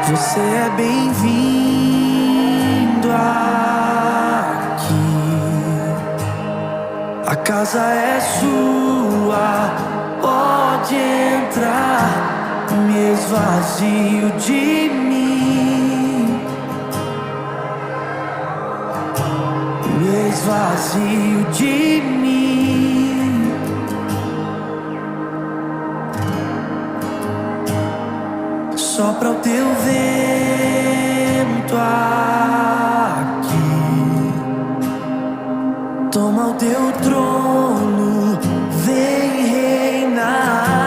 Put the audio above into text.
Você é bem-vindo aqui. A casa é sua, pode entrar. Me esvazio de mim, me esvazio de mim. Sopra o teu vento aqui, toma o teu trono.